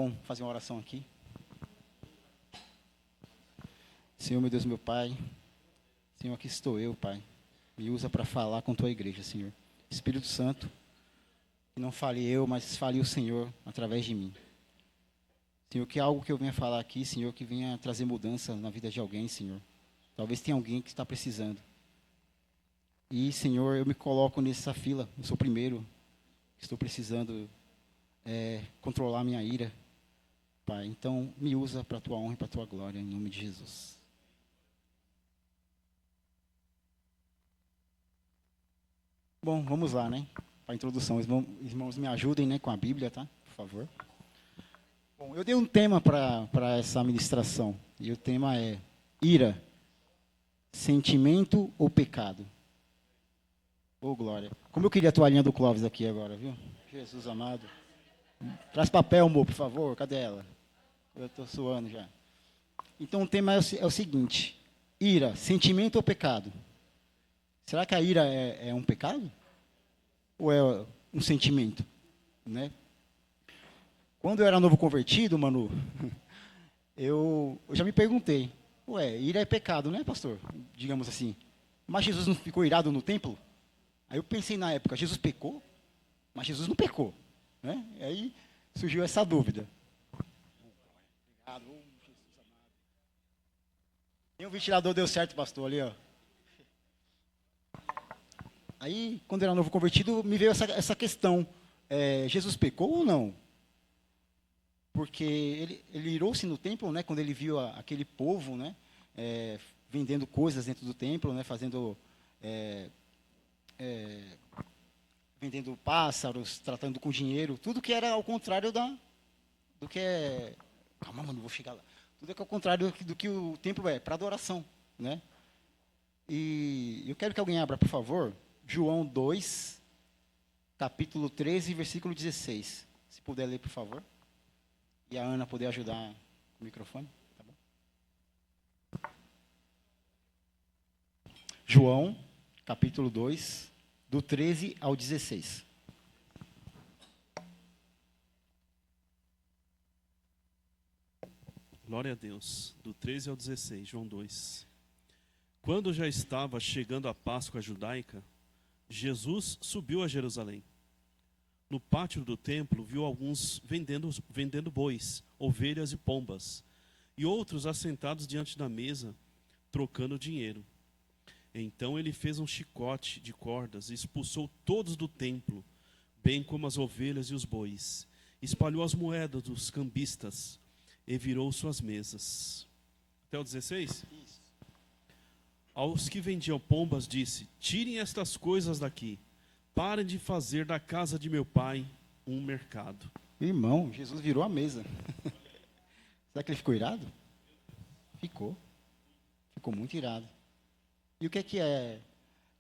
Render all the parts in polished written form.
Vamos fazer uma oração aqui. Senhor, meu Deus, meu Pai. Senhor, aqui estou eu, Pai. Me usa para falar com tua igreja, Senhor. Espírito Santo, que não fale eu, mas fale o Senhor através de mim. Senhor, que algo que eu venha falar aqui, Senhor, que venha trazer mudança na vida de alguém, Senhor. Talvez tenha alguém que está precisando. E, Senhor, eu me coloco nessa fila. Eu sou o primeiro. Estou precisando controlar a minha ira, Pai. Então, me usa para a tua honra e para a tua glória, em nome de Jesus. Bom, vamos lá, né? Para a introdução, irmãos, me ajudem, né, com a Bíblia, tá? Por favor. Bom, eu dei um tema para essa ministração. E o tema é ira, sentimento ou pecado? Ô, glória. Como eu queria a toalhinha do Clóvis aqui agora, viu? Jesus amado. Traz papel, amor, por favor. Cadê ela? Eu estou suando já. Então, o tema é o seguinte. Ira, sentimento ou pecado? Será que a ira é um pecado? Ou é um sentimento? Né? Quando eu era novo convertido, Manu, eu já me perguntei. Ira é pecado, né, pastor? Digamos assim. Mas Jesus não ficou irado no templo? Aí eu pensei na época, Jesus pecou? Mas Jesus não pecou. Né? E aí surgiu essa dúvida. Obrigado, Jesus amado. Tem um ventilador, deu certo, pastor, ali, ó. Aí, quando eu era novo convertido, me veio essa questão. Jesus pecou ou não? Porque ele irou-se no templo, né, quando ele viu aquele povo, né, vendendo coisas dentro do templo, né, vendendo pássaros, tratando com dinheiro, tudo que era ao contrário do que é... Calma, mano, vou chegar lá. Tudo que é ao contrário do que o templo é, para adoração, né? E eu quero que alguém abra, por favor, João 2, capítulo 13, versículo 16. Se puder ler, por favor. E a Ana poder ajudar o microfone, tá bom? João, capítulo 2, do 13 ao 16. Glória a Deus. Do 13 ao 16, João 2. Quando já estava chegando a Páscoa judaica, Jesus subiu a Jerusalém. No pátio do templo, viu alguns vendendo bois, ovelhas e pombas, e outros assentados diante da mesa, trocando dinheiro. Então ele fez um chicote de cordas e expulsou todos do templo, bem como as ovelhas e os bois. Espalhou as moedas dos cambistas e virou suas mesas. Até o 16? Isso. Aos que vendiam pombas disse: tirem estas coisas daqui. Parem de fazer da casa de meu pai um mercado. Irmão, Jesus virou a mesa. Será que ele ficou irado? Ficou. Ficou muito irado. E o que é...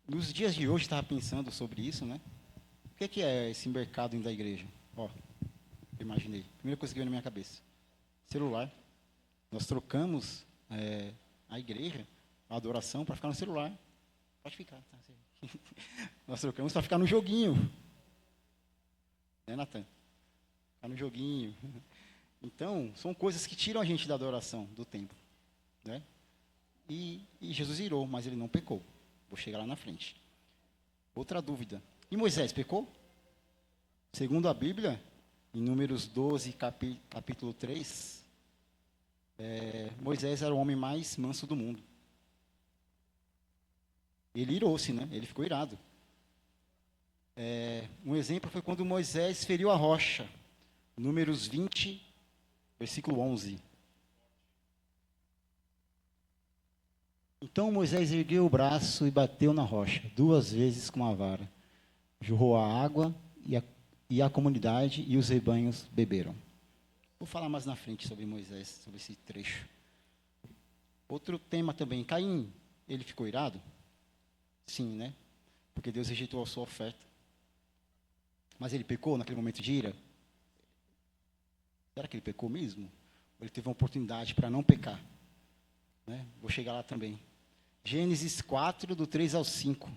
Nos dias de hoje, estava pensando sobre isso, né? O que é esse mercado da igreja? Ó, imaginei. Primeira coisa que veio na minha cabeça. Celular. Nós trocamos a igreja, a adoração, para ficar no celular. Pode ficar, tá? Nós trocamos para ficar no joguinho. Né, Natan? Ficar no joguinho. Então, são coisas que tiram a gente da adoração, do templo. Né? E Jesus irou, mas ele não pecou. Vou chegar lá na frente. Outra dúvida. E Moisés pecou? Segundo a Bíblia, em Números 12, capítulo 3, Moisés era o homem mais manso do mundo. Ele irou-se, né? Ele ficou irado. Um exemplo foi quando Moisés feriu a rocha. Números 20, versículo 11. Então Moisés ergueu o braço e bateu na rocha 2 vezes com a vara. Jorrou a água e a comunidade e os rebanhos beberam. Vou falar mais na frente sobre Moisés, sobre esse trecho. Outro tema também. Caim, ele ficou irado? Sim, né? Porque Deus rejeitou a sua oferta. Mas ele pecou naquele momento de ira? Será que ele pecou mesmo? Ou ele teve uma oportunidade para não pecar? Né? Vou chegar lá também. Gênesis 4, do 3 ao 5.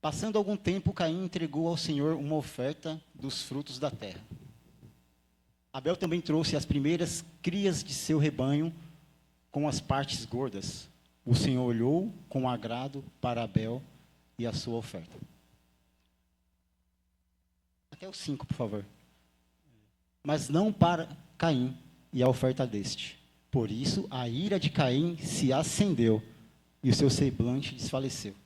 Passando algum tempo, Caim entregou ao Senhor uma oferta dos frutos da terra. Abel também trouxe as primeiras crias de seu rebanho com as partes gordas. O Senhor olhou com agrado para Abel e a sua oferta. Até o 5, por favor. Mas não para Caim e a oferta deste. Por isso, a ira de Caim se acendeu e o seu semblante desfaleceu.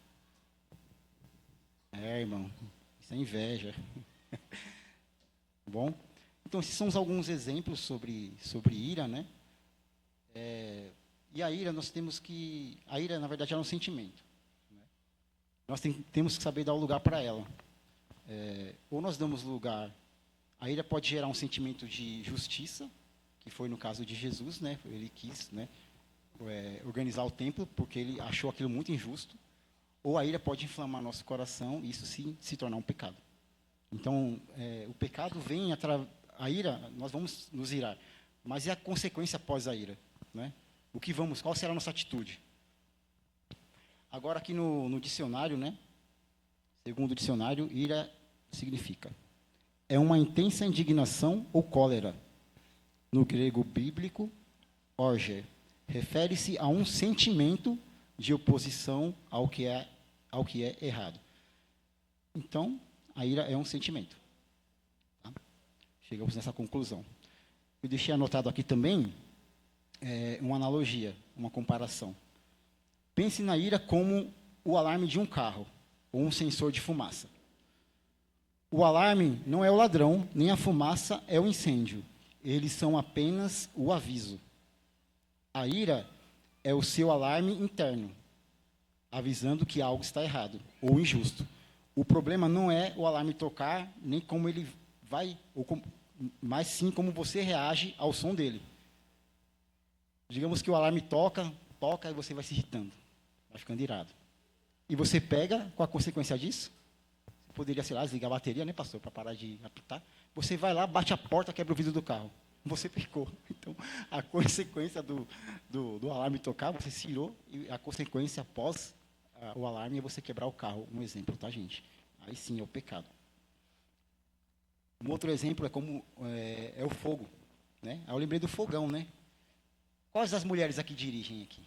Irmão, isso é inveja. Bom, então esses são alguns exemplos sobre ira, né? E a ira, nós temos que... A ira, na verdade, é um sentimento. Né? Nós temos que saber dar o lugar para ela. Ou nós damos lugar... A ira pode gerar um sentimento de justiça, que foi no caso de Jesus, né? Ele quis, né, organizar o templo, porque ele achou aquilo muito injusto. Ou a ira pode inflamar nosso coração e isso sim se tornar um pecado. Então, o pecado vem a ira, nós vamos nos irar. Mas e a consequência após a ira? Né? Qual será a nossa atitude? Agora aqui no dicionário, né? Segundo o dicionário, ira significa é uma intensa indignação ou cólera. No grego bíblico, orge, refere-se a um sentimento de oposição ao que é errado. Então, a ira é um sentimento. Tá? Chegamos nessa conclusão. Eu deixei anotado aqui também uma analogia, uma comparação. Pense na ira como o alarme de um carro ou um sensor de fumaça. O alarme não é o ladrão, nem a fumaça é o incêndio. Eles são apenas o aviso. A ira é o seu alarme interno, avisando que algo está errado ou injusto. O problema não é o alarme tocar, nem como ele vai, mas sim como você reage ao som dele. Digamos que o alarme toca e você vai se irritando, vai ficando irado. E você pega, qual a consequência disso? Você poderia, sei lá, desligar a bateria, né, pastor, para parar de apitar. Você vai lá, bate a porta, quebra o vidro do carro. Você pecou. Então, a consequência do alarme tocar, você se irou, e a consequência após o alarme é você quebrar o carro. Um exemplo, tá, gente? Aí sim é o pecado. Um outro exemplo é como é o fogo. Né? Aí eu lembrei do fogão, né? Quais das mulheres aqui dirigem aqui?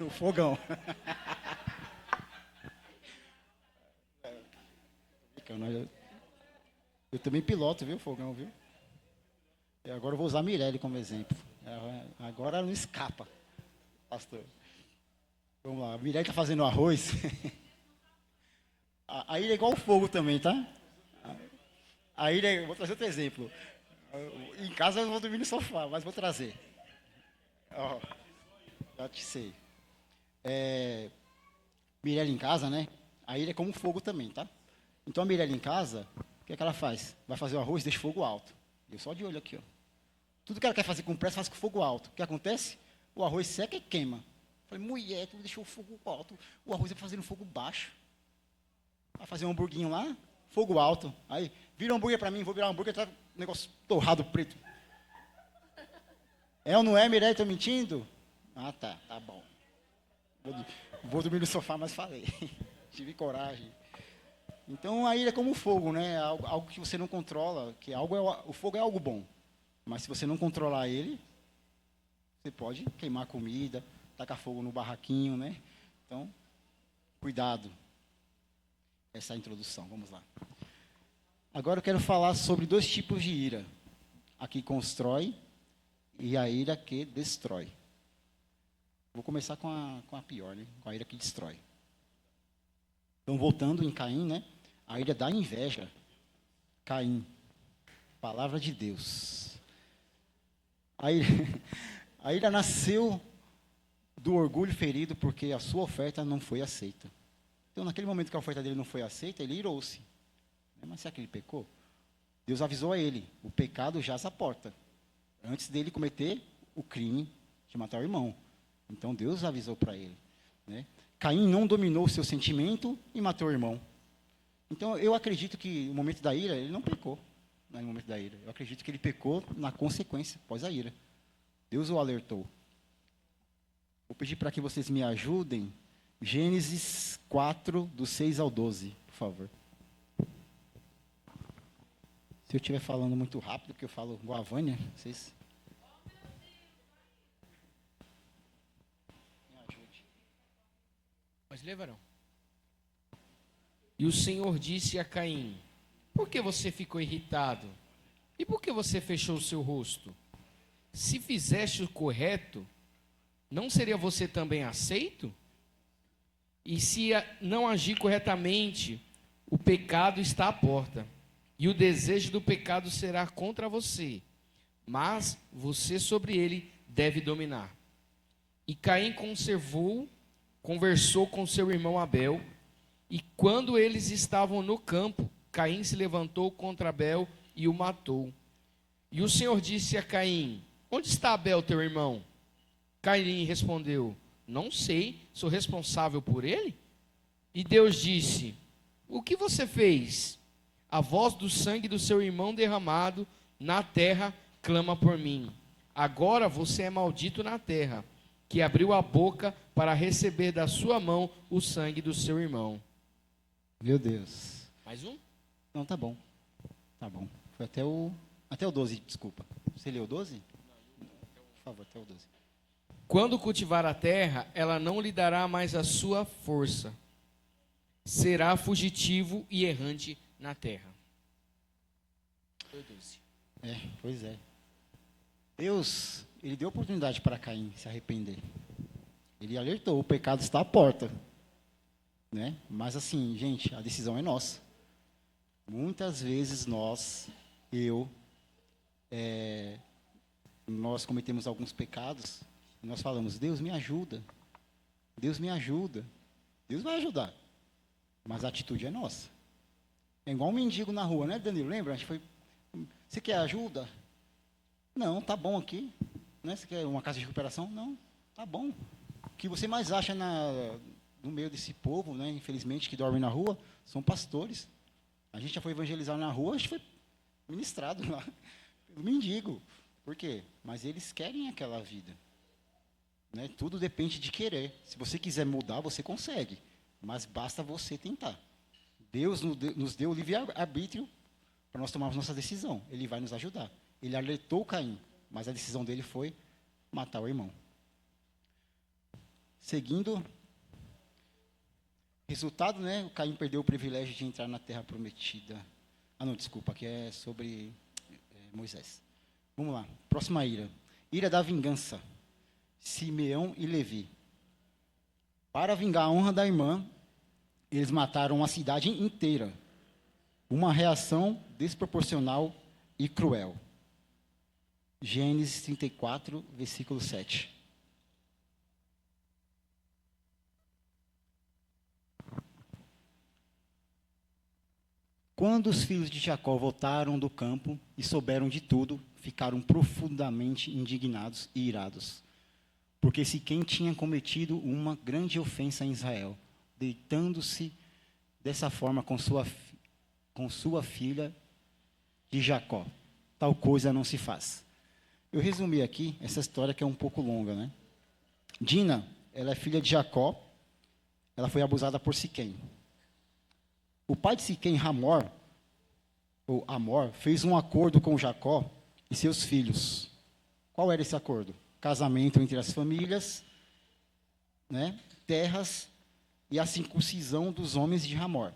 O fogão. Eu também piloto, viu, fogão, viu? E agora eu vou usar a Mirelle como exemplo. Agora não escapa, pastor. Vamos lá, a Mirelle está fazendo arroz. A ira é igual o fogo também, tá? A ira, vou trazer outro exemplo. Em casa eu não vou dormir no sofá, mas vou trazer. Já te sei. Mirelle em casa, né? A ira é como fogo também, tá? Então a Mirelle em casa, o que é que ela faz? Vai fazer o arroz, deixa o fogo alto. Eu só de olho aqui, ó. Tudo que ela quer fazer com pressa, faz com fogo alto. O que acontece? O arroz seca e queima. Eu falei, mulher, tu deixou o fogo alto. O arroz é para fazer no fogo baixo. Vai fazer um hamburguinho lá, fogo alto. Aí, vira um hambúrguer para mim, vou virar um hambúrguer, tá um negócio torrado preto. É ou não é, Mirelle? Estou mentindo? Ah, tá bom. Vou dormir no sofá, mas falei. Tive coragem. Então, a ira é como fogo, né? Algo que você não controla, o fogo é algo bom. Mas se você não controlar ele, você pode queimar comida, tacar fogo no barraquinho, né? Então, cuidado. Essa é a introdução, vamos lá. Agora eu quero falar sobre 2 tipos de ira. A que constrói e a ira que destrói. Vou começar com a pior, né? Com a ira que destrói. Então, voltando em Caim, né? A ira da inveja. Caim, palavra de Deus. A ira nasceu do orgulho ferido porque a sua oferta não foi aceita. Então, naquele momento que a oferta dele não foi aceita, ele irou-se. Mas será que ele pecou? Deus avisou a ele, o pecado jaz à porta. Antes dele cometer o crime de matar o irmão. Então, Deus avisou para ele. Né? Caim não dominou o seu sentimento e matou o irmão. Então, eu acredito que no momento da ira, ele não pecou. No momento da ira. Eu acredito que ele pecou na consequência, após a ira. Deus o alertou. Vou pedir para que vocês me ajudem. Gênesis 4, do 6 ao 12, por favor. Se eu estiver falando muito rápido, porque eu falo igual a Vânia, vocês... Me ajude. Pode ler, varão. E o Senhor disse a Caim: por que você ficou irritado? E por que você fechou o seu rosto? Se fizeste o correto, não seria você também aceito? E se não agir corretamente, o pecado está à porta, e o desejo do pecado será contra você, mas você sobre ele deve dominar. E Caim conversou com seu irmão Abel, e quando eles estavam no campo, Caim se levantou contra Abel e o matou. E o Senhor disse a Caim: onde está Abel, teu irmão? Caim respondeu: não sei, sou responsável por ele? E Deus disse: o que você fez? A voz do sangue do seu irmão derramado na terra clama por mim. Agora você é maldito na terra, que abriu a boca para receber da sua mão o sangue do seu irmão. Meu Deus. Mais um? Não, tá bom. Tá bom. Foi até o 12, desculpa. Você leu o 12? Por favor, até o 12. Quando cultivar a terra, ela não lhe dará mais a sua força. Será fugitivo e errante na terra. Pois é. Deus, ele deu oportunidade para Caim se arrepender. Ele alertou, o pecado está à porta. Né? Mas assim, gente, a decisão é nossa. Muitas vezes nós cometemos alguns pecados e nós falamos: Deus me ajuda, Deus me ajuda. Deus vai ajudar, mas a atitude é nossa. É igual um mendigo na rua, né, Danilo? Lembra? A gente foi: você quer ajuda? Não, tá bom aqui. Né? Você quer uma casa de recuperação? Não, tá bom. O que você mais acha no meio desse povo, né, infelizmente, que dorme na rua, são pastores. A gente já foi evangelizar na rua, a gente foi ministrado lá pelo mendigo. Por quê? Mas eles querem aquela vida. Né? Tudo depende de querer. Se você quiser mudar, você consegue. Mas basta você tentar. Deus nos deu o livre-arbítrio para nós tomarmos nossa decisão. Ele vai nos ajudar. Ele alertou Caim, mas a decisão dele foi matar o irmão. Seguindo, resultado, né? O Caim perdeu o privilégio de entrar na terra prometida. Ah, não, desculpa, aqui é sobre Moisés. Vamos lá, próxima ira. Ira da vingança. Simeão e Levi. Para vingar a honra da irmã, eles mataram uma cidade inteira. Uma reação desproporcional e cruel. Gênesis 34, versículo 7. Quando os filhos de Jacó voltaram do campo e souberam de tudo, ficaram profundamente indignados e irados, porque Siquém tinha cometido uma grande ofensa em Israel, deitando-se dessa forma com sua filha de Jacó. Tal coisa não se faz. Eu resumi aqui essa história que é um pouco longa, né? Dina, ela é filha de Jacó, ela foi abusada por Siquém. O pai de Siquém, Hamor, fez um acordo com Jacó e seus filhos. Qual era esse acordo? Casamento entre as famílias, né, terras e a circuncisão dos homens de Hamor.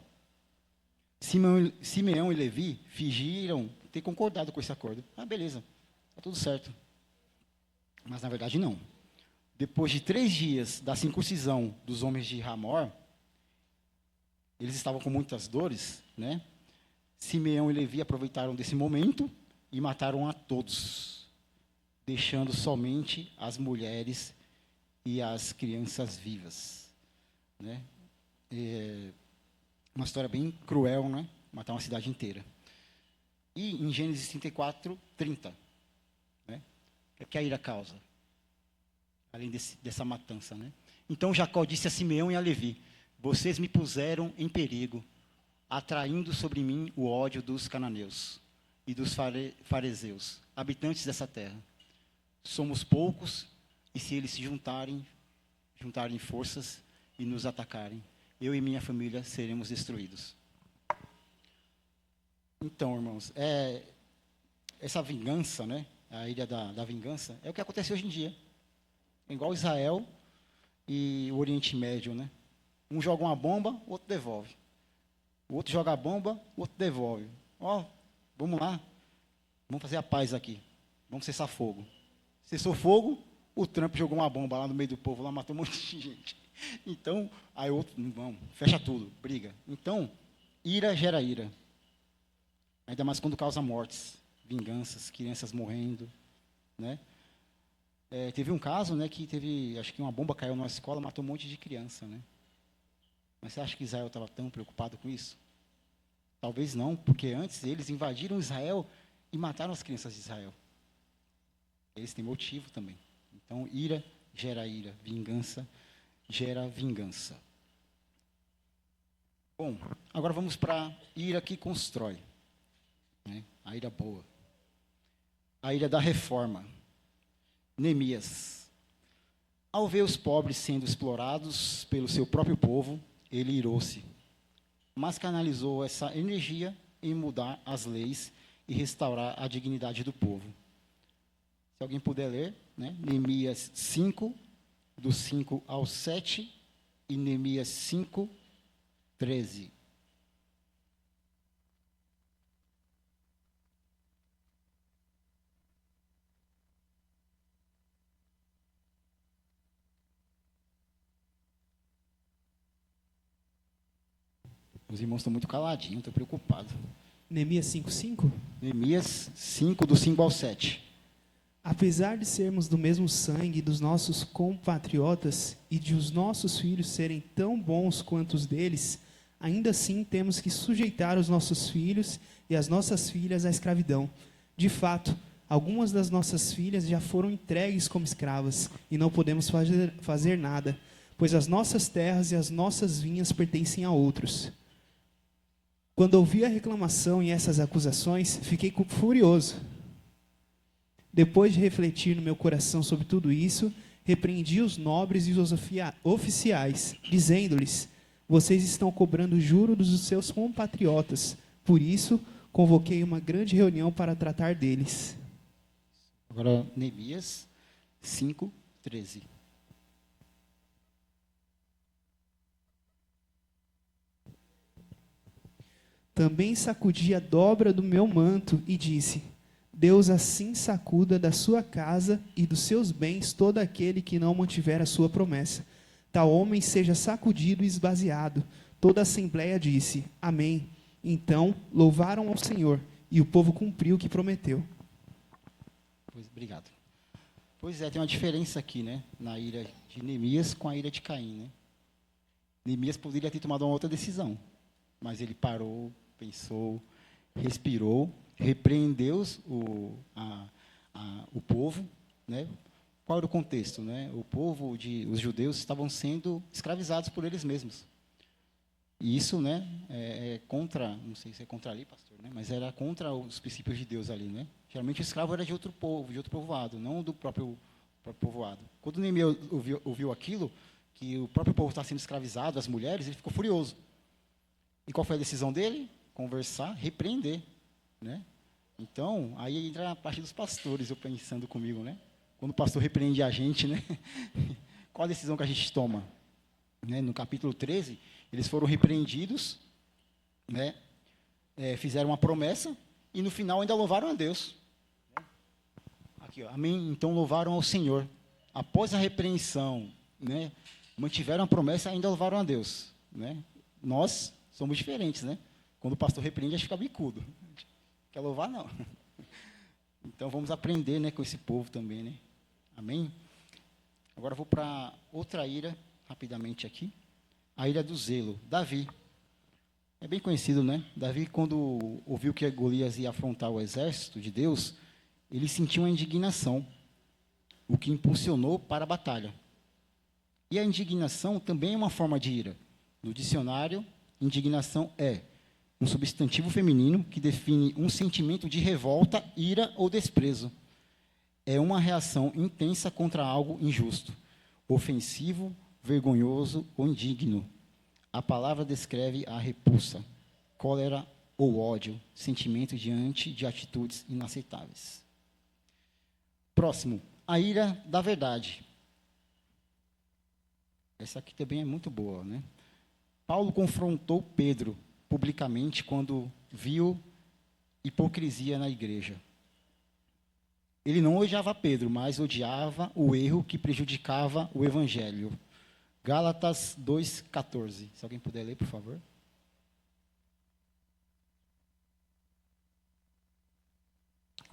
Simeão e Levi fingiram ter concordado com esse acordo. Ah, beleza, está tudo certo. Mas, na verdade, não. Depois de 3 dias da circuncisão dos homens de Hamor, eles estavam com muitas dores, né? Simeão e Levi aproveitaram desse momento e mataram a todos, deixando somente as mulheres e as crianças vivas, né? Uma história bem cruel, né? Matar uma cidade inteira. E em Gênesis 34, 30, né? O que a ira causa? Além dessa matança, né? Então Jacó disse a Simeão e a Levi: vocês me puseram em perigo, atraindo sobre mim o ódio dos cananeus e dos fariseus, habitantes dessa terra. Somos poucos, e se eles se juntarem, juntarem forças e nos atacarem, eu e minha família seremos destruídos. Então, irmãos, essa vingança, né, a ilha da vingança, é o que acontece hoje em dia. É igual Israel e o Oriente Médio, né? Um joga uma bomba, o outro devolve. O outro joga a bomba, o outro devolve. Vamos lá, vamos fazer a paz aqui. Vamos cessar fogo. Cessou fogo, o Trump jogou uma bomba lá no meio do povo, lá matou um monte de gente. Então, aí o outro, vamos, fecha tudo, briga. Então, ira gera ira. Ainda mais quando causa mortes, vinganças, crianças morrendo, né? Teve um caso, né, que acho que uma bomba caiu numa escola, matou um monte de criança, né? Mas você acha que Israel estava tão preocupado com isso? Talvez não, porque antes eles invadiram Israel e mataram as crianças de Israel. Eles têm motivo também. Então, ira gera ira, vingança gera vingança. Bom, agora vamos para a ira que constrói, né? A ira boa. A ira da reforma. Neemias. Ao ver os pobres sendo explorados pelo seu próprio povo, ele irou-se, mas canalizou essa energia em mudar as leis e restaurar a dignidade do povo. Se alguém puder ler, né? Neemias 5, do 5 ao 7, e Neemias 5, 13. Os irmãos estão muito caladinhos, estou preocupado. Neemias 5:5? Neemias 5, do 5 ao 7. Apesar de sermos do mesmo sangue dos nossos compatriotas e de os nossos filhos serem tão bons quanto os deles, ainda assim temos que sujeitar os nossos filhos e as nossas filhas à escravidão. De fato, algumas das nossas filhas já foram entregues como escravas e não podemos fazer nada, pois as nossas terras e as nossas vinhas pertencem a outros. Quando ouvi a reclamação e essas acusações, fiquei furioso. Depois de refletir no meu coração sobre tudo isso, repreendi os nobres e os oficiais, dizendo-lhes: vocês estão cobrando juro dos seus compatriotas. Por isso, convoquei uma grande reunião para tratar deles. Agora, Neemias 5, 13. Também sacudi a dobra do meu manto e disse: Deus assim sacuda da sua casa e dos seus bens todo aquele que não mantiver a sua promessa. Tal homem seja sacudido e esvaziado. Toda a assembleia disse: Amém. Então louvaram ao Senhor, e o povo cumpriu o que prometeu. Obrigado. Pois é, tem uma diferença aqui, né? Na ira de Neemias com a ira de Caim, né? Neemias poderia ter tomado uma outra decisão, mas ele parou, pensou, respirou, repreendeu o povo, né? Qual era o contexto, né? O povo, os judeus, estavam sendo escravizados por eles mesmos. E isso, né, é contra, não sei se é contra ali, pastor, né? Mas era contra os princípios de Deus ali, né? Geralmente o escravo era de outro povo, de outro povoado, não do próprio povoado. Quando Neemias ouviu aquilo, que o próprio povo está sendo escravizado, as mulheres, ele ficou furioso. E qual foi a decisão dele? Conversar, repreender, né? Então, aí entra a parte dos pastores, eu pensando comigo, né? Quando o pastor repreende a gente, né? Qual a decisão que a gente toma? Né? No capítulo 13, eles foram repreendidos, né? Fizeram uma promessa e no final ainda louvaram a Deus. Aqui, ó, amém? Então louvaram ao Senhor. Após a repreensão, né? Mantiveram a promessa e ainda louvaram a Deus, né? Nós somos diferentes, né? Quando o pastor repreende, a gente fica bicudo. Quer louvar, não. Então, vamos aprender, né, com esse povo também, né? Amém? Agora, eu vou para outra ira, rapidamente aqui. A ira do zelo. Davi. É bem conhecido, né? Davi, quando ouviu que Golias ia afrontar o exército de Deus, ele sentiu uma indignação, o que impulsionou para a batalha. E a indignação também é uma forma de ira. No dicionário, indignação é um substantivo feminino que define um sentimento de revolta, ira ou desprezo. É uma reação intensa contra algo injusto, ofensivo vergonhoso ou indigno. A palavra descreve a repulsa, cólera ou ódio, sentimento diante de atitudes inaceitáveis. Próximo, a ira da verdade. Essa aqui também é muito boa, né? Paulo confrontou Pedro publicamente quando viu hipocrisia na igreja. Ele não odiava Pedro, mas odiava o erro que prejudicava o evangelho. Gálatas 2,14. Se alguém puder ler, por favor.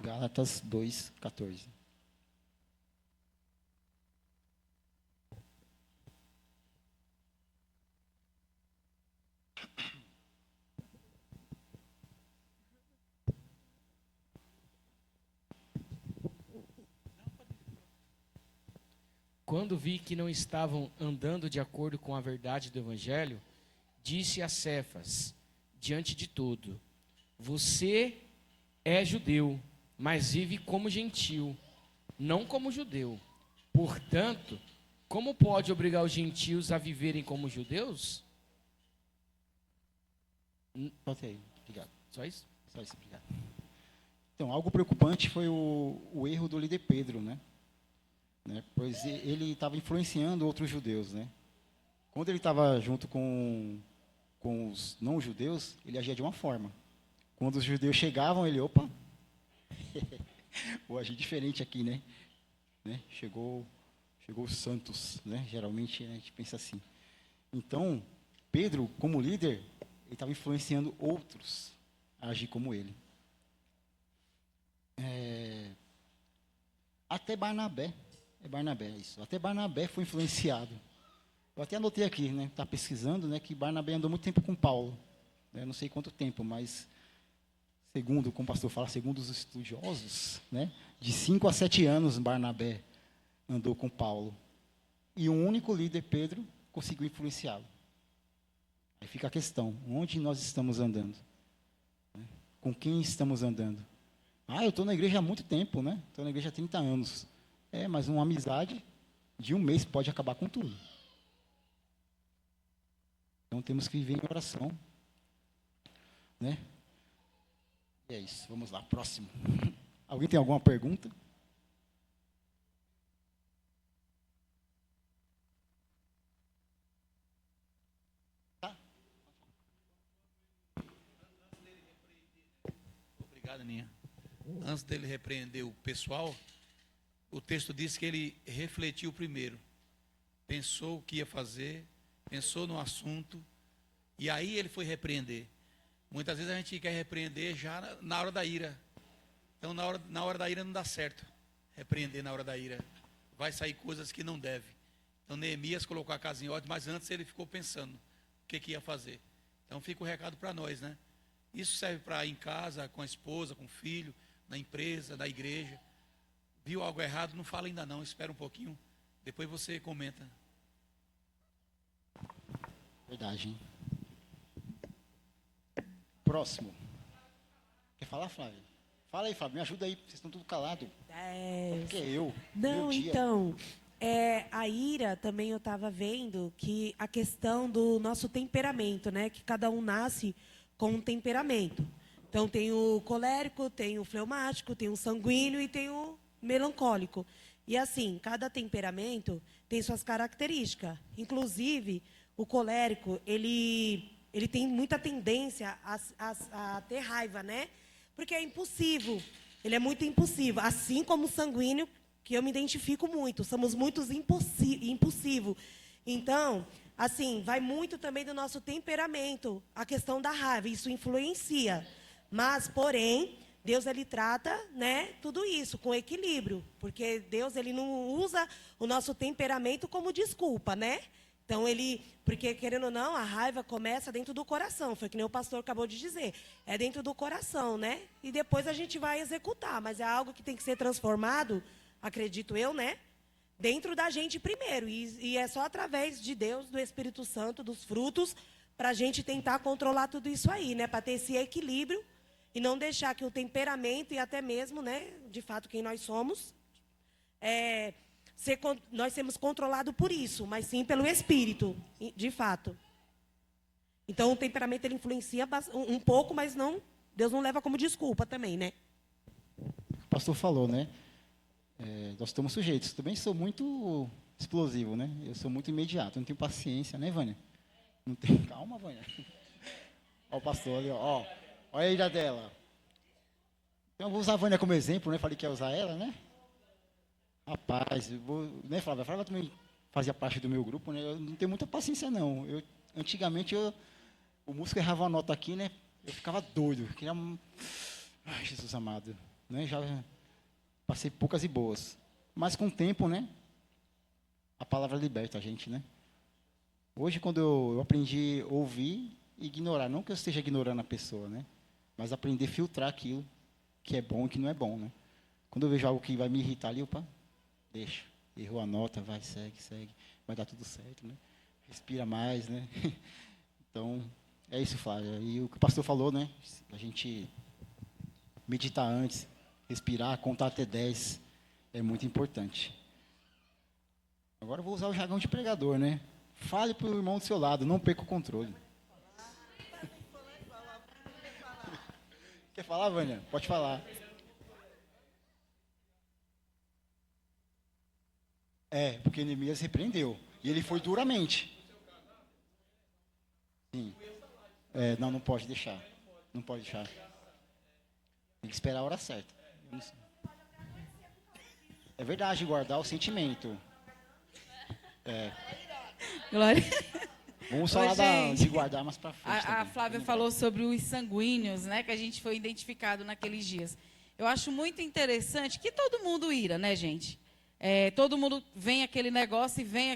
Gálatas 2,14. Quando vi que não estavam andando de acordo com a verdade do Evangelho, disse a Cefas, diante de tudo: você é judeu, mas vive como gentil, não como judeu. Portanto, como pode obrigar os gentios a viverem como judeus? Pode aí, obrigado. Só isso? Só isso, obrigado. Então, algo preocupante foi o erro do líder Pedro, né? Pois ele estava influenciando outros judeus, né? Quando ele estava junto com os não-judeus, ele agia de uma forma. Quando os judeus chegavam, ele, opa, vou agir diferente aqui, né? Chegou os santos, né? Geralmente a gente pensa assim. Então, Pedro, como líder, ele estava influenciando outros a agir como ele. Até Barnabé. Isso. Até Barnabé foi influenciado. Eu até anotei aqui, né? Está pesquisando, né? Que Barnabé andou muito tempo com Paulo. Não sei quanto tempo, mas segundo, como o pastor fala, segundo os estudiosos, né? De 5 a 7 anos Barnabé andou com Paulo. E um único líder, Pedro, conseguiu influenciá-lo. Aí fica a questão: onde nós estamos andando? Com quem estamos andando? Eu estou na igreja há muito tempo, né? Estou na igreja há 30 anos. Mas uma amizade de um mês pode acabar com tudo. Então temos que viver em oração, né? E é isso. Vamos lá, próximo. Alguém tem alguma pergunta? Tá? Obrigado, Aninha. Antes dele repreender o pessoal, o texto diz que ele refletiu primeiro, pensou o que ia fazer, pensou no assunto, e aí ele foi repreender. Muitas vezes a gente quer repreender já na hora da ira. Então, na hora da ira não dá certo repreender na hora da ira. Vai sair coisas que não deve. Então, Neemias colocou a casa em ordem, mas antes ele ficou pensando o que ia fazer. Então, fica o recado para nós, né? Isso serve para ir em casa, com a esposa, com o filho, na empresa, na igreja. Viu algo errado, não fala ainda não, espera um pouquinho, depois você comenta. Verdade, hein? Próximo. Quer falar, Flávia? Fala aí, Flávia, me ajuda aí, vocês estão tudo calados. Porque eu. Não, então, a ira também eu estava vendo que a questão do nosso temperamento, né? Que cada um nasce com um temperamento. Então, tem o colérico, tem o fleumático, tem o sanguíneo e tem o melancólico. E assim, cada temperamento tem suas características. Inclusive, o colérico, ele tem muita tendência a ter raiva, né? Porque é impulsivo. Ele é muito impulsivo. Assim como o sanguíneo, que eu me identifico muito. Somos muito impulsivos. Então, assim, vai muito também do nosso temperamento. A questão da raiva, isso influencia. Mas, porém, Deus, ele trata, né, tudo isso com equilíbrio, porque Deus, ele não usa o nosso temperamento como desculpa, né? Então, porque querendo ou não, a raiva começa dentro do coração, foi que nem o pastor acabou de dizer, é dentro do coração, né? E depois a gente vai executar, mas é algo que tem que ser transformado, acredito eu, né? Dentro da gente primeiro, e é só através de Deus, do Espírito Santo, dos frutos, para a gente tentar controlar tudo isso aí, né? Para ter esse equilíbrio, e não deixar que o temperamento e até mesmo, né, de fato, quem nós somos, nós sermos controlados por isso, mas sim pelo Espírito, de fato. Então, o temperamento ele influencia um pouco, mas não, Deus não leva como desculpa também, né? O pastor falou, né? Nós estamos sujeitos. Também sou muito explosivo, né? Eu sou muito imediato, não tenho paciência, né, Vânia? Não tem... Calma, Vânia. Olha o pastor ali, ó. Olha a ira dela. Então, eu vou usar a Vânia como exemplo, né? Falei que ia usar ela, né? Rapaz, eu vou... Né, Flávia? A Flávia também fazia parte do meu grupo, né? Eu não tenho muita paciência, não. Antigamente, o músico errava uma nota aqui, né? Eu ficava doido. Queria... Ai, Jesus amado. Né? Já passei poucas e boas. Mas com o tempo, né? A palavra liberta a gente, né? Hoje, quando eu aprendi a ouvir e ignorar, não que eu esteja ignorando a pessoa, né? Mas aprender a filtrar aquilo que é bom e que não é bom, né? Quando eu vejo algo que vai me irritar ali, opa, deixa. Errou a nota, vai, segue. Vai dar tudo certo, né? Respira mais, né? Então, é isso, Flávia. E o que o pastor falou, né? A gente meditar antes, respirar, contar até 10, é muito importante. Agora eu vou usar o jargão de pregador, né? Fale para o irmão do seu lado, não perca o controle. Quer falar, Vânia? Pode falar. Porque Neemias repreendeu. E ele foi duramente. Sim. Não pode deixar. Não pode deixar. Tem que esperar a hora certa. É verdade, guardar o sentimento. Glória. Vamos Ô, falar de gente, guardar mais para frente. A também. Flávia falou sobre os sanguíneos, né, que a gente foi identificado naqueles dias. Eu acho muito interessante que todo mundo ira, né, gente? Todo mundo vem aquele negócio e vem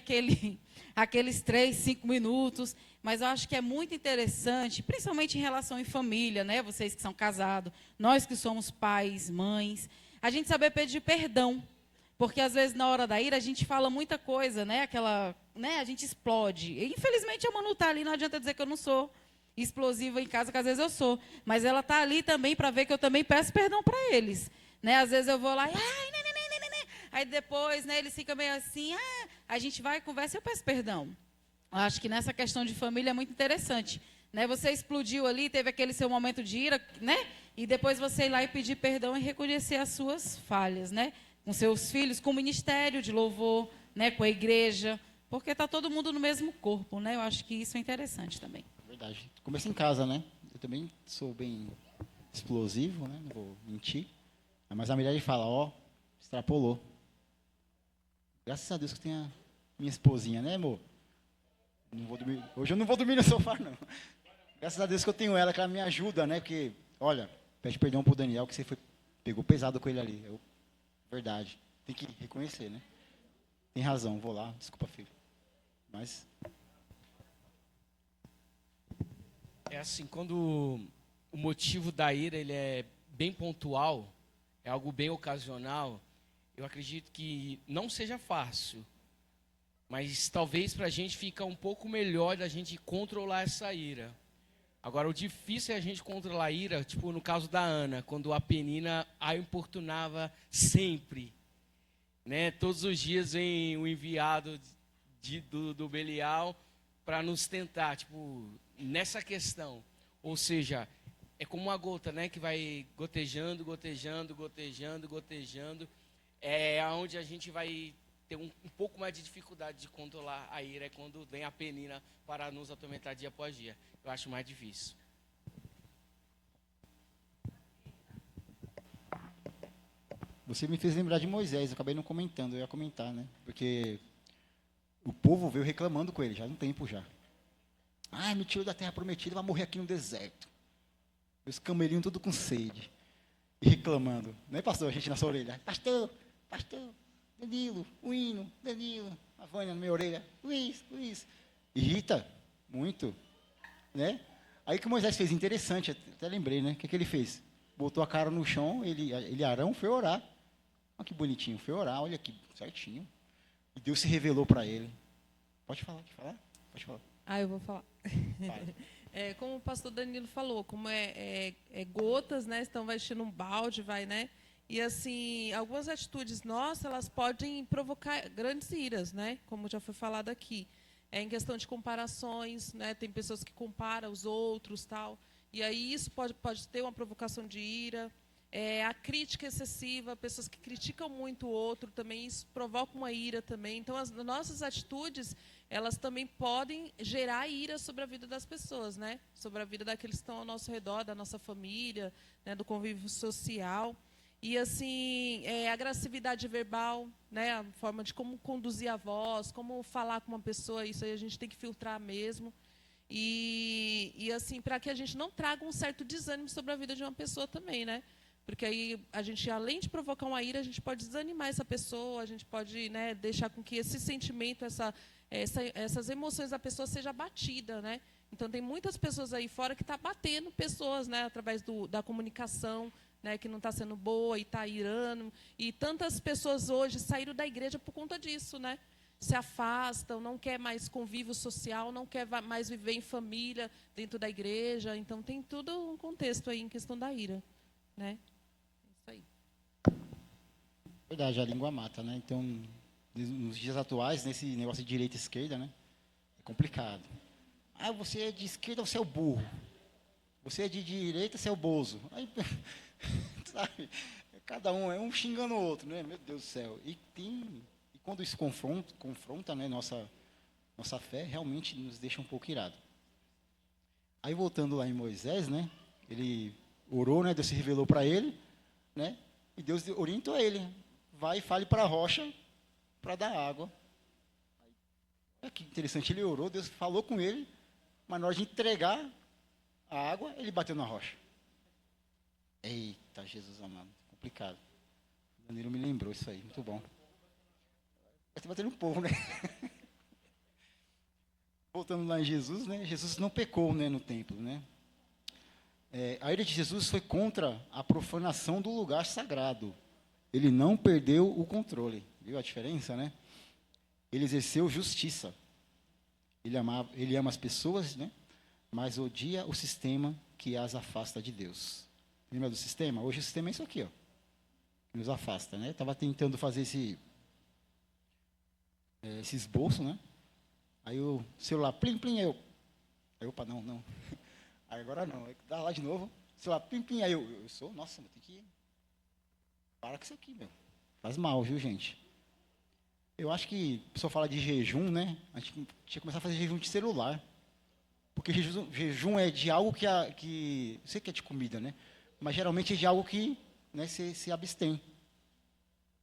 aqueles 3, 5 minutos. Mas eu acho que é muito interessante, principalmente em relação em família, né? Vocês que são casados, nós que somos pais, mães, a gente saber pedir perdão. Porque, às vezes, na hora da ira, a gente fala muita coisa, né? A gente explode. E, infelizmente, a Manu está ali, não adianta dizer que eu não sou explosiva em casa, que às vezes eu sou. Mas ela está ali também para ver que eu também peço perdão para eles. Né? Às vezes eu vou lá e... Aí depois, né, eles ficam meio assim... a gente vai, conversa e eu peço perdão. Eu acho que nessa questão de família é muito interessante. Né? Você explodiu ali, teve aquele seu momento de ira, né? E depois você ir lá e pedir perdão e reconhecer as suas falhas, né? Com seus filhos, com o ministério de louvor, né, com a igreja, porque está todo mundo no mesmo corpo, né? Eu acho que isso é interessante também. Verdade. Começa em casa, né? Eu também sou bem explosivo, né? Não vou mentir. Mas a mulher fala, extrapolou. Graças a Deus que tem a minha esposinha, né, amor? Não vou dormir. Hoje eu não vou dormir no sofá, não. Graças a Deus que eu tenho ela, que ela me ajuda, né? Porque, olha, pede perdão pro Daniel, que você pegou pesado com ele ali. Verdade. Tem que reconhecer, né? Tem razão, vou lá. Desculpa, filho. Mas... É assim, quando o motivo da ira ele é bem pontual, é algo bem ocasional, eu acredito que não seja fácil, mas talvez para a gente fica um pouco melhor da gente controlar essa ira. Agora, o difícil é a gente controlar a ira, tipo no caso da Ana, quando a Penina a importunava sempre. Né? Todos os dias vem o enviado do Belial para nos tentar, tipo, nessa questão. Ou seja, é como uma gota, né, que vai gotejando. É onde a gente vai ter um pouco mais de dificuldade de controlar a ira, é quando vem a Penina para nos atormentar dia após dia. Eu acho mais difícil. Você me fez lembrar de Moisés, eu acabei não comentando, eu ia comentar, né? Porque o povo veio reclamando com ele, já há um tempo já. Me tirou da terra prometida, vai morrer aqui no deserto. Os camelinhos tudo com sede. E reclamando. Não é, pastor? A gente na sua orelha. Pastor, Danilo, o hino, Danilo, a Vânia na minha orelha. Luiz. Irrita muito, né? Aí o que Moisés fez, interessante, até lembrei, né? O que ele fez? Botou a cara no chão, ele Arão foi orar. Olha que bonitinho, foi orar, olha que certinho. E Deus se revelou para ele. Pode falar, Pode falar. Eu vou falar. Como o pastor Danilo falou, como é gotas, né? Então vai enchendo um balde, vai, né? E, assim, algumas atitudes nossas, elas podem provocar grandes iras, né? Como já foi falado aqui. Em questão de comparações, né? Tem pessoas que comparam os outros, tal. E aí isso pode ter uma provocação de ira. A crítica excessiva, pessoas que criticam muito o outro, também isso provoca uma ira também. Então, as nossas atitudes, elas também podem gerar ira sobre a vida das pessoas, né? Sobre a vida daqueles que estão ao nosso redor, da nossa família, né? Do convívio social. E, assim, a agressividade verbal, né? A forma de como conduzir a voz, como falar com uma pessoa, isso aí a gente tem que filtrar mesmo. E assim, para que a gente não traga um certo desânimo sobre a vida de uma pessoa também, né? Porque aí a gente, além de provocar uma ira, a gente pode desanimar essa pessoa, a gente pode, né, deixar com que esse sentimento, essas emoções da pessoa seja batida, né? Então, tem muitas pessoas aí fora que estão batendo pessoas, né, através da comunicação, né, que não está sendo boa e está irando. E tantas pessoas hoje saíram da igreja por conta disso, né? Se afastam, não quer mais convívio social, não quer mais viver em família dentro da igreja. Então, tem tudo um contexto aí em questão da ira, né? Isso aí. Verdade, a língua mata, né? Então, nos dias atuais, nesse negócio de direita e esquerda, né? É complicado. Ah, você é de esquerda, você é o burro. Você é de direita, você é o bozo. Aí, sabe? Cada um, é um xingando o outro, né? Meu Deus do céu. E quando isso confronta, né, nossa fé, realmente nos deixa um pouco irado. Aí, voltando lá em Moisés, né? Ele orou, né? Deus se revelou para ele, né? E Deus orientou ele. Vai e fale para a rocha para dar água. Olha que interessante, ele orou, Deus falou com ele, mas na hora de entregar a água, ele bateu na rocha. Eita, Jesus amado, complicado. O Danilo me lembrou isso aí, muito bom. Vai bater no povo, né? Voltando lá em Jesus, né? Jesus não pecou, né, no templo, né? A ira de Jesus foi contra a profanação do lugar sagrado. Ele não perdeu o controle. Viu a diferença, né? Ele exerceu justiça. Ele ama as pessoas, né? Mas odia o sistema que as afasta de Deus. Lembra do sistema? Hoje o sistema é isso aqui, ó. Que nos afasta, né? Estava tentando fazer esse esboço, né? Aí o celular, plim, plim, aí opa, não. Aí agora não, dá lá de novo, celular, plim, plim, aí eu sou, nossa, tem que para com isso aqui, meu. Faz mal, viu, gente? Eu acho que a pessoa fala de jejum, né? A gente tinha que começar a fazer jejum de celular. Porque jejum é de algo que sei que é de comida, né? Mas geralmente é de algo que, né, se abstém.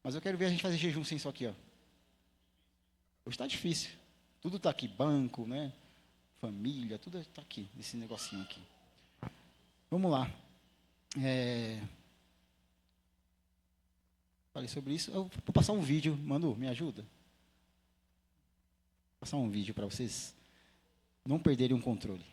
Mas eu quero ver a gente fazer jejum sem isso aqui, ó. Hoje está difícil. Tudo está aqui, banco, né? Família, tudo está aqui, nesse negocinho aqui. Vamos lá. Falei sobre isso. Eu vou passar um vídeo. Manu, me ajuda? Vou passar um vídeo para vocês não perderem o controle.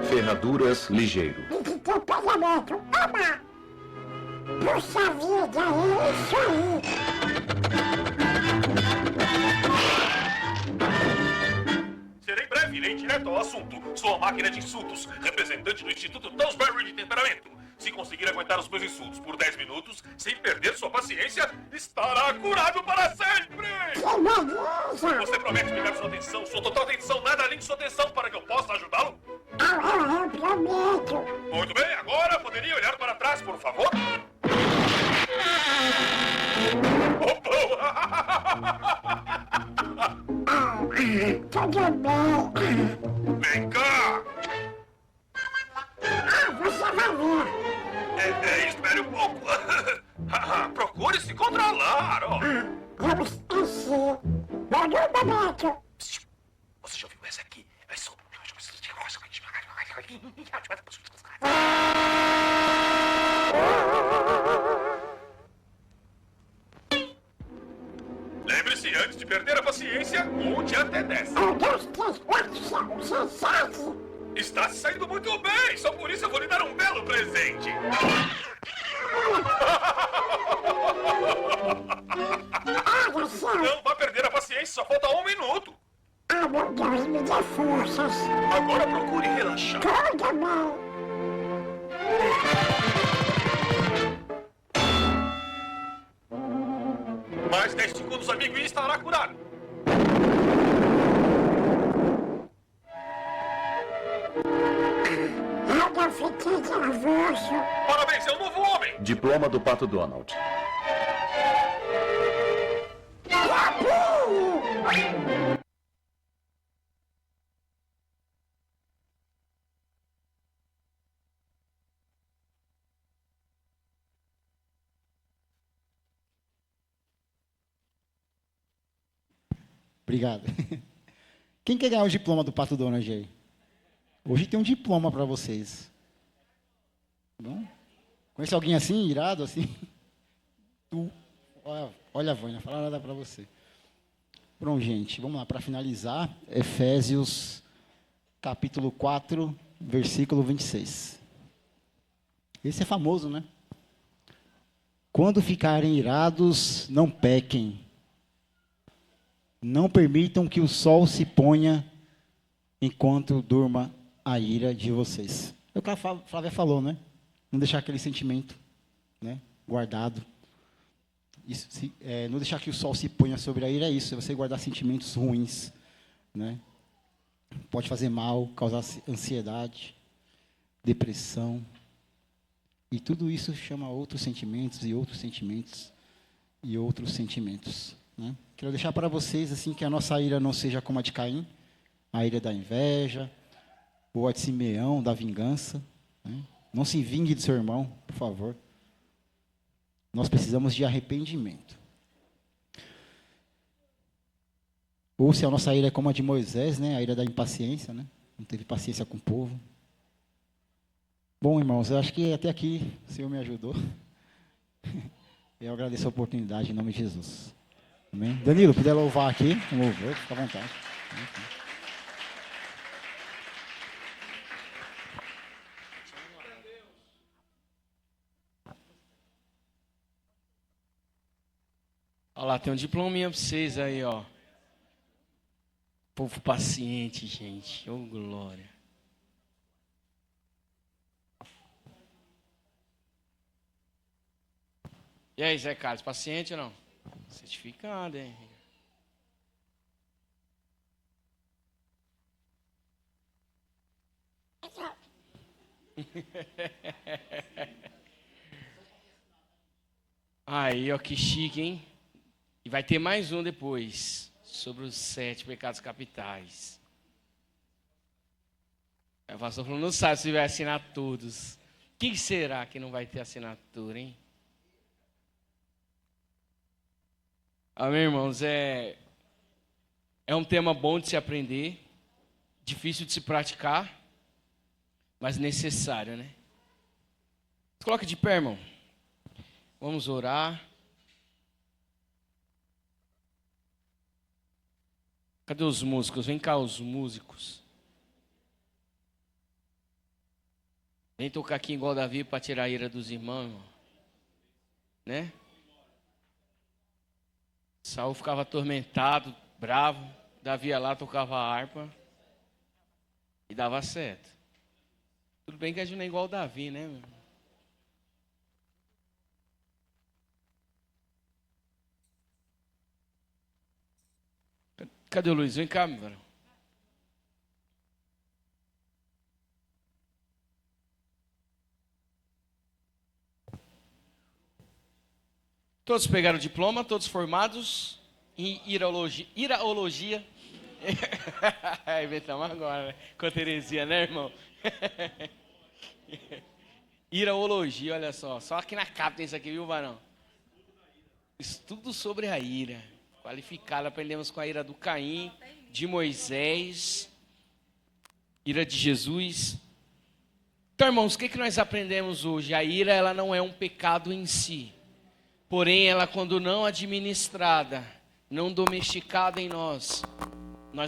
Ferraduras Ligeiro. Do pagamento. Oba! Puxa vida, é isso aí. Serei breve, irei direto ao assunto. Sou a máquina de insultos, representante do Instituto Dawsbury de Temperamento. Se conseguir aguentar os meus insultos por 10 minutos, sem perder sua paciência, estará curado para sempre! Que beleza! Você promete me dar sua atenção, sua total atenção, nada além de sua atenção, para que eu possa ajudá-lo? Eu prometo. Muito bem, agora poderia olhar para trás, por favor? Tudo bem. Vem cá! Você vai ver. Espere um pouco. Procure se controlar, ó. Eu esqueci. Eu não prometo. Você já ouviu essa aqui? Lembre-se, antes de perder a paciência, conte até 10. 1, 2, 3, 4, 5, 6, 7. Está se saindo muito bem, só por isso eu vou lhe dar um belo presente. Olha só. Não vá perder a paciência, só falta 1 minuto. Ah, meu Deus, me dê forças. Agora procure relaxar. Tudo bem. Mais 10 segundos, amigo, e estará curado. Eu fiquei nervoso. Parabéns, é um novo homem. Diploma do Pato Donald. Obrigado. Quem quer ganhar o diploma do Pato Donald aí? Hoje tem um diploma para vocês. Bom? Conhece alguém assim, irado, assim? Olha a Vânia, fala nada para você. Pronto, gente, vamos lá, para finalizar, Efésios, capítulo 4, versículo 26. Esse é famoso, né? Quando ficarem irados, não pequem. Não permitam que o sol se ponha enquanto durma a ira de vocês. É o que a Flávia falou, né? Não deixar aquele sentimento, né, guardado. Isso, não deixar que o sol se ponha sobre a ira é isso, é você guardar sentimentos ruins, né? Pode fazer mal, causar ansiedade, depressão. E tudo isso chama outros sentimentos e outros sentimentos e outros sentimentos, né? Quero deixar para vocês assim que a nossa ira não seja como a de Caim, a ira da inveja, ou a de Simeão, da vingança, né? Não se vingue do seu irmão, por favor. Nós precisamos de arrependimento. Ou se a nossa ira é como a de Moisés, né? A ira da impaciência, né? Não teve paciência com o povo. Bom, irmãos, eu acho que até aqui o Senhor me ajudou. Eu agradeço a oportunidade em nome de Jesus. Amém? Danilo, puder louvar aqui, um louvor, fica à vontade. Olha lá, tem um diplominha para vocês aí, ó. Povo paciente, gente. Ô, glória. E aí, Zé Carlos, paciente ou não? Certificado, hein? Aí, ó, que chique, hein? E vai ter mais um depois, sobre os 7 pecados capitais. O pastor falou, não sabe se vai assinar todos. O que será que não vai ter assinatura, hein? Amém, irmãos? É um tema bom de se aprender, difícil de se praticar, mas necessário, né? Coloque de pé, irmão. Vamos orar. Cadê os músicos? Vem cá, os músicos. Vem tocar aqui igual Davi para tirar a ira dos irmãos, irmão. Né? Saul ficava atormentado, bravo. Davi ia lá, tocava a harpa e dava certo. Tudo bem que a gente não é igual Davi, né, meu? Cadê o Luiz? Vem cá, meu velho. Todos pegaram o diploma, todos formados em iraologia. Inventamos agora, né? Com a Terezinha, né, irmão? Iraologia, olha só. Só aqui na capa tem isso aqui, viu, varão? Estudo sobre a ira. Qualificado, aprendemos com a ira do Caim, de Moisés, ira de Jesus. Então, irmãos, o que nós aprendemos hoje? A ira, ela não é um pecado em si. Porém, ela, quando não administrada, não domesticada em nós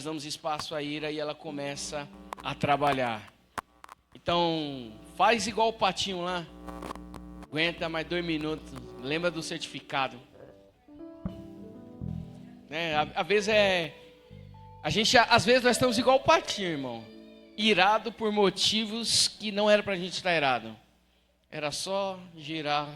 damos espaço à ira e ela começa a trabalhar. Então, faz igual o patinho lá. Aguenta mais 2 minutos. Lembra do certificado. Né? Às vezes nós estamos igual o patinho, irmão. Irado por motivos que não era pra gente estar irado. Era só girar